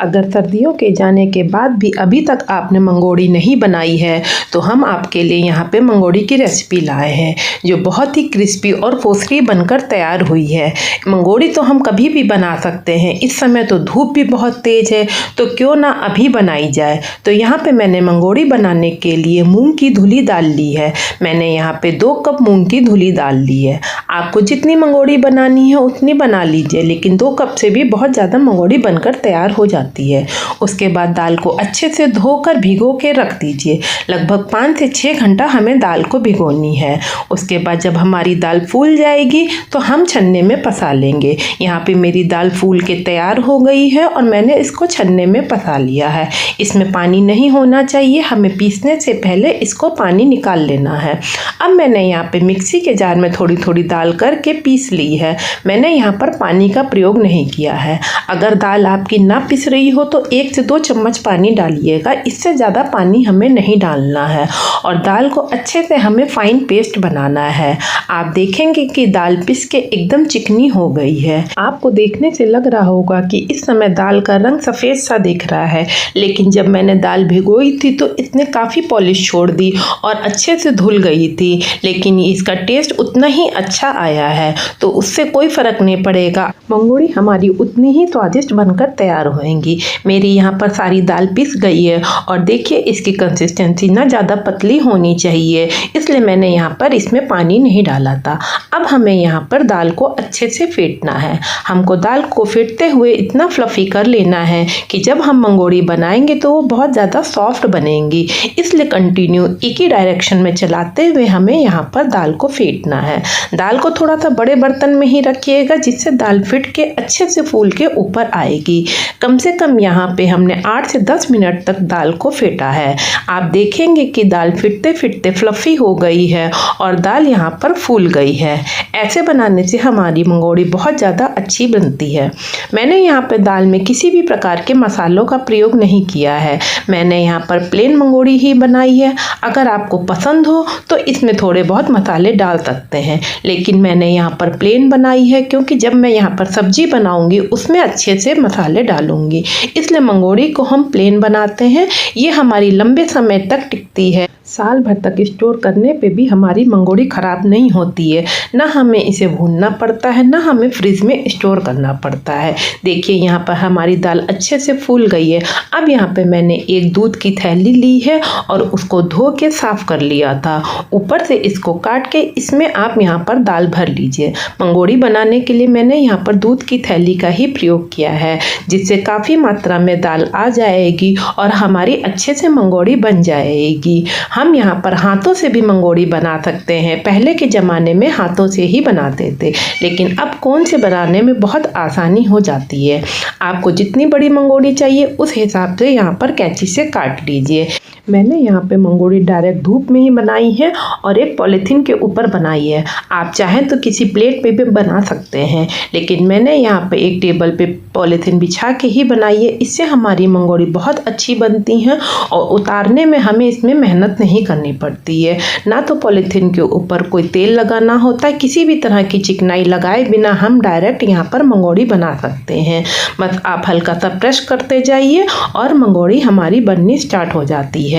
अगर सर्दियों के जाने के बाद भी अभी तक आपने मंगोड़ी नहीं बनाई है तो हम आपके लिए यहाँ पे मंगोड़ी की रेसिपी लाए हैं जो बहुत ही क्रिस्पी और फोसरी बनकर तैयार हुई है। मंगोड़ी तो हम कभी भी बना सकते हैं, इस समय तो धूप भी बहुत तेज़ है, तो क्यों ना अभी बनाई जाए। तो यहाँ पे मैंने मंगोड़ी बनाने के लिए मूंग की धुली दाल ली है। मैंने यहाँ पे 2 कप मूंग की धुली दाल ली है। आपको जितनी मंगोड़ी बनानी है उतनी बना लीजिए, लेकिन 2 कप से भी बहुत ज़्यादा मंगोड़ी बनकर तैयार हो जाती है। उसके बाद दाल को अच्छे से धोकर भिगो के रख दीजिए। लगभग 5 से 6 घंटा हमें दाल को भिगोनी है। उसके बाद जब हमारी दाल फूल जाएगी तो हम छन्ने में पसा लेंगे। यहाँ पे मेरी दाल फूल के तैयार हो गई है और मैंने इसको छन्ने में पसा लिया है। इसमें पानी नहीं होना चाहिए, हमें पीसने से पहले इसको पानी निकाल लेना है। अब मैंने यहाँ पे मिक्सी के जार में थोड़ी थोड़ी दाल करके पीस ली है। मैंने यहाँ पर पानी का प्रयोग नहीं किया है। अगर दाल आपकी ना पिस रही हो तो 1 से 2 चम्मच पानी डालिएगा, इससे ज़्यादा पानी हमें नहीं डालना है। और दाल को अच्छे से हमें फाइन पेस्ट बनाना है। आप देखेंगे कि दाल पिस के एकदम चिकनी हो गई है। आपको देखने से लग रहा होगा कि इस समय दाल का रंग सफ़ेद सा दिख रहा है, लेकिन जब मैंने दाल भिगोई थी तो इसने काफ़ी पॉलिश छोड़ दी और अच्छे से धुल गई थी, लेकिन इसका टेस्ट उतना ही अच्छा आया है, तो उससे कोई फ़र्क नहीं पड़ेगा। मंगोड़ी हमारी उतनी ही स्वादिष्ट बनकर तैयार होएंगी। मेरी यहाँ पर सारी दाल पिस गई है और देखिए इसकी कंसिस्टेंसी ना ज़्यादा पतली होनी चाहिए, इसलिए मैंने यहाँ पर इसमें पानी नहीं डाला था। अब हमें यहाँ पर दाल को अच्छे से फेंटना है। हमको दाल को फेंटते हुए इतना फ्लफ़ी कर लेना है कि जब हम मंगोड़ी बनाएंगे तो वो बहुत ज़्यादा सॉफ्ट बनेंगी। इसलिए कंटिन्यू एक ही डायरेक्शन में चलाते हुए हमें यहाँ पर दाल को फेंटना है। दाल को थोड़ा सा बड़े बर्तन में ही रखिएगा, जिससे दाल फिट के अच्छे से फूल के ऊपर आएगी। कम से कम यहाँ पे हमने 8 से 10 मिनट तक दाल को फेंटा है। आप देखेंगे कि दाल फिटते फिटते फ्लफ़ी हो गई है और दाल यहाँ पर फूल गई है। ऐसे बनाने से हमारी मंगोड़ी बहुत ज़्यादा अच्छी बनती है। मैंने यहाँ पे दाल में किसी भी प्रकार के मसालों का प्रयोग नहीं किया है। मैंने यहाँ पर प्लेन मंगोड़ी ही बनाई है। अगर आपको पसंद हो तो इसमें थोड़े बहुत मसाले डाल सकते हैं, लेकिन मैंने यहाँ पर प्लेन बनाई है क्योंकि जब मैं यहाँ पर सब्जी बनाऊंगी उसमें अच्छे से मसाले डालूंगी, इसलिए मंगोड़ी को हम प्लेन बनाते हैं। ये हमारी लंबे समय तक टिकती है। साल भर तक स्टोर करने पे भी हमारी मंगोड़ी ख़राब नहीं होती है। ना हमें इसे भूनना पड़ता है, ना हमें फ्रिज में स्टोर करना पड़ता है। देखिए यहाँ पर हमारी दाल अच्छे से फूल गई है। अब यहाँ पे मैंने एक दूध की थैली ली है और उसको धो के साफ़ कर लिया था। ऊपर से इसको काट के इसमें आप यहाँ पर दाल भर लीजिए। मंगोड़ी बनाने के लिए मैंने यहाँ पर दूध की थैली का ही प्रयोग किया है, जिससे काफ़ी मात्रा में दाल आ जाएगी और हमारी अच्छे से मंगोड़ी बन जाएगी। हम यहाँ पर हाथों से भी मंगोड़ी बना सकते हैं। पहले के ज़माने में हाथों से ही बनाते थे, लेकिन अब कोन से बनाने में बहुत आसानी हो जाती है। आपको जितनी बड़ी मंगोड़ी चाहिए उस हिसाब से यहाँ पर कैंची से काट लीजिए। मैंने यहाँ पे मंगोड़ी डायरेक्ट धूप में ही बनाई है और एक पॉलीथीन के ऊपर बनाई है। आप चाहें तो किसी प्लेट पे भी बना सकते हैं, लेकिन मैंने यहाँ पे एक टेबल पे पॉलीथीन बिछा के ही बनाई है। इससे हमारी मंगोड़ी बहुत अच्छी बनती हैं और उतारने में हमें इसमें मेहनत नहीं करनी पड़ती है। ना तो पॉलीथीन के ऊपर कोई तेल लगाना होता है, किसी भी तरह की चिकनाई लगाए बिना हम डायरेक्ट यहाँ पर मंगोड़ी बना सकते हैं। बस आप हल्का सा प्रेस करते जाइए और मंगोड़ी हमारी बननी स्टार्ट हो जाती है।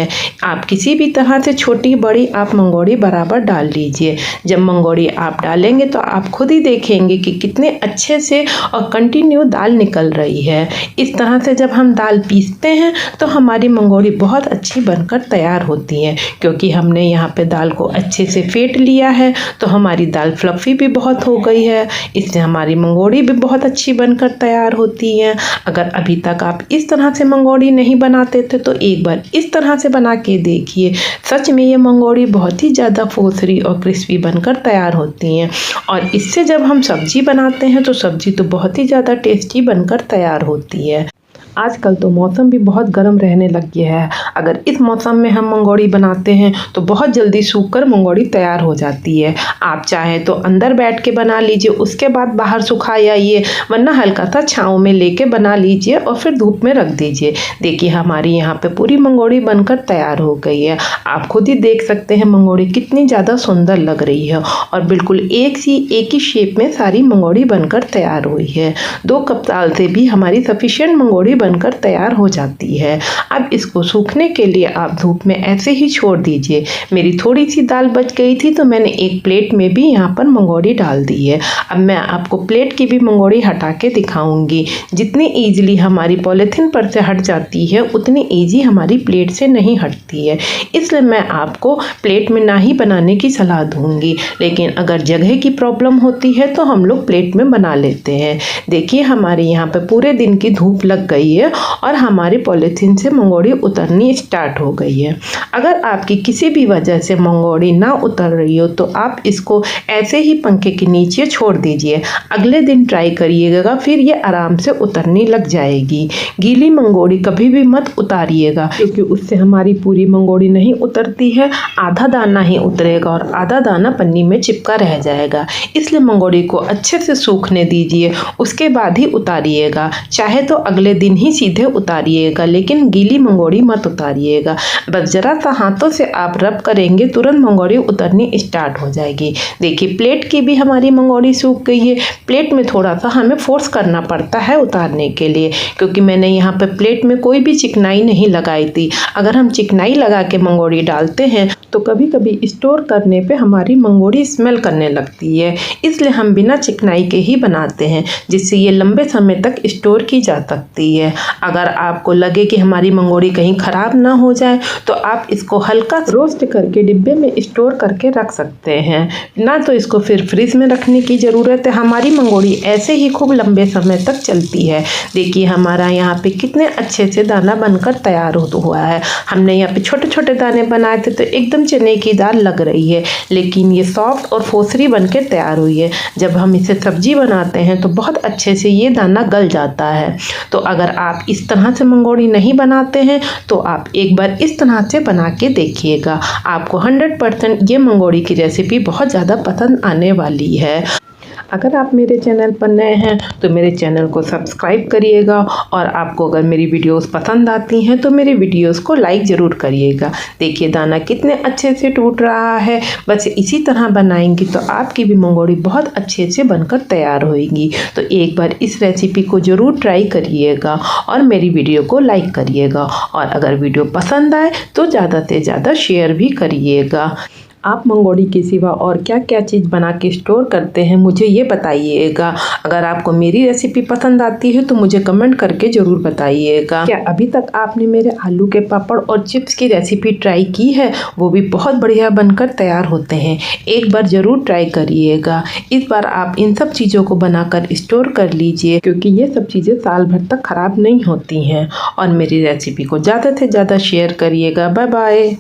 आप किसी भी तरह से छोटी बड़ी आप मंगोड़ी बराबर डाल लीजिए। जब मंगोड़ी आप डालेंगे तो आप खुद ही देखेंगे कि कितने अच्छे से और कंटिन्यू दाल निकल रही है। इस तरह से जब हम दाल पीसते हैं तो हमारी मंगोड़ी बहुत अच्छी बनकर तैयार होती है। क्योंकि हमने यहाँ पे दाल को अच्छे से फेंट लिया है तो हमारी दाल फ्लफ़ी भी बहुत हो गई है, इससे हमारी मंगोड़ी भी बहुत अच्छी बनकर तैयार होती है। अगर अभी तक आप इस तरह से मंगोड़ी नहीं बनाते थे तो एक बार इस तरह से बना के देखिए। सच में ये मंगोड़ी बहुत ही ज़्यादा फोसरी और क्रिस्पी बनकर तैयार होती हैं और इससे जब हम सब्जी बनाते हैं तो सब्जी तो बहुत ही ज़्यादा टेस्टी बनकर तैयार होती है। आजकल तो मौसम भी बहुत गर्म रहने लग गया है। अगर इस मौसम में हम मंगोड़ी बनाते हैं तो बहुत जल्दी सूखकर मंगोड़ी तैयार हो जाती है। आप चाहें तो अंदर बैठ के बना लीजिए, उसके बाद बाहर सुखा आइए, वरना हल्का सा छाँव में लेके बना लीजिए और फिर धूप में रख दीजिए। देखिए हमारी यहाँ पे पूरी मंगोड़ी बनकर तैयार हो गई है। आप खुद ही देख सकते हैं मंगोड़ी कितनी ज़्यादा सुंदर लग रही है और बिल्कुल एक ही शेप में सारी मंगोड़ी बनकर तैयार हुई है। 2 कप दाल से भी हमारी सफिशिएंट मंगोड़ी बनकर तैयार हो जाती है। अब इसको सूखने के लिए आप धूप में ऐसे ही छोड़ दीजिए। मेरी थोड़ी सी दाल बच गई थी तो मैंने एक प्लेट में भी यहाँ पर मंगोड़ी डाल दी है। अब मैं आपको प्लेट की भी मंगोड़ी हटा के दिखाऊंगी। जितनी ईजिली हमारी पॉलीथीन पर से हट जाती है उतनी ईजी हमारी प्लेट से नहीं हटती है, इसलिए मैं आपको प्लेट में ना ही बनाने की सलाह दूंगी। लेकिन अगर जगह की प्रॉब्लम होती है तो हम लोग प्लेट में बना लेते हैं। देखिए हमारे यहाँ पे पूरे दिन की धूप लग गई है और हमारी पॉलीथीन से मंगोड़ी उतरनी स्टार्ट हो गई है। अगर आपकी किसी भी वजह से मंगोड़ी ना उतर रही हो तो आप इसको ऐसे ही पंखे के नीचे छोड़ दीजिए। अगले दिन ट्राई करिएगा, फिर ये आराम से उतरने लग जाएगी। गीली मंगोड़ी कभी भी मत उतारिएगा क्योंकि उससे हमारी पूरी मंगोड़ी नहीं उतरती है। आधा दाना ही उतरेगा और आधा दाना पन्नी में चिपका रह जाएगा। इसलिए मंगोड़ी को अच्छे से सूखने दीजिए, उसके बाद ही उतारिएगा। चाहे तो अगले दिन ही सीधे उतारिएगा, लेकिन गीली मंगोड़ी मत उतारिएगा। बस ज़रा सा हाथों से आप रब करेंगे, तुरंत मंगोड़ी उतरनी स्टार्ट हो जाएगी। देखिए प्लेट की भी हमारी मंगोड़ी सूख गई है। प्लेट में थोड़ा सा हमें फोर्स करना पड़ता है उतारने के लिए, क्योंकि मैंने यहाँ पे प्लेट में कोई भी चिकनाई नहीं लगाई थी। अगर हम चिकनाई लगा के मंगोड़ी डालते हैं तो कभी कभी स्टोर करने पे हमारी मंगोड़ी स्मेल करने लगती है, इसलिए हम बिना चिकनाई के ही बनाते हैं, जिससे ये लंबे समय तक स्टोर की जा सकती है। अगर आपको लगे कि हमारी मंगोड़ी कहीं ख़राब ना हो जाए तो आप इसको हल्का रोस्ट करके डिब्बे में स्टोर करके रख सकते हैं, ना तो इसको फिर फ्रिज में रखने की ज़रूरत है। हमारी मंगोड़ी ऐसे ही खूब लंबे समय तक चलती है। देखिए हमारा यहाँ पे कितने अच्छे से दाना बनकर तैयार हुआ है। हमने यहाँ पे छोटे छोटे दाने बनाए थे तो एकदम चने की दाल लग रही है, लेकिन ये सॉफ्ट और फोसरी बनकर तैयार हुई है। जब हम इसे सब्जी बनाते हैं तो बहुत अच्छे से ये दाना गल जाता है। तो अगर आप इस तरह से मंगोड़ी नहीं बनाते हैं तो आप एक बार इस तरह से बना के देखिएगा। आपको 100% ये मंगोड़ी की रेसिपी बहुत ज़्यादा पसंद आने वाली है। अगर आप मेरे चैनल पर नए हैं तो मेरे चैनल को सब्सक्राइब करिएगा और आपको अगर मेरी वीडियोस पसंद आती हैं तो मेरी वीडियोस को लाइक ज़रूर करिएगा। देखिए दाना कितने अच्छे से टूट रहा है। बस इसी तरह बनाएंगी तो आपकी भी मंगोड़ी बहुत अच्छे से बनकर तैयार होएगी। तो एक बार इस रेसिपी को ज़रूर ट्राई करिएगा और मेरी वीडियो को लाइक करिएगा, और अगर वीडियो पसंद आए तो ज़्यादा से ज़्यादा शेयर भी करिएगा। आप मंगोड़ी के सिवा और क्या क्या चीज़ बना के स्टोर करते हैं मुझे ये बताइएगा। अगर आपको मेरी रेसिपी पसंद आती है तो मुझे कमेंट करके ज़रूर बताइएगा। क्या अभी तक आपने मेरे आलू के पापड़ और चिप्स की रेसिपी ट्राई की है? वो भी बहुत बढ़िया बनकर तैयार होते हैं। एक बार ज़रूर ट्राई करिएगा। इस बार आप इन सब चीज़ों को बनाकर स्टोर कर लीजिए, क्योंकि ये सब चीज़ें साल भर तक ख़राब नहीं होती हैं। और मेरी रेसिपी को ज़्यादा से ज़्यादा शेयर करिएगा। Bye bye.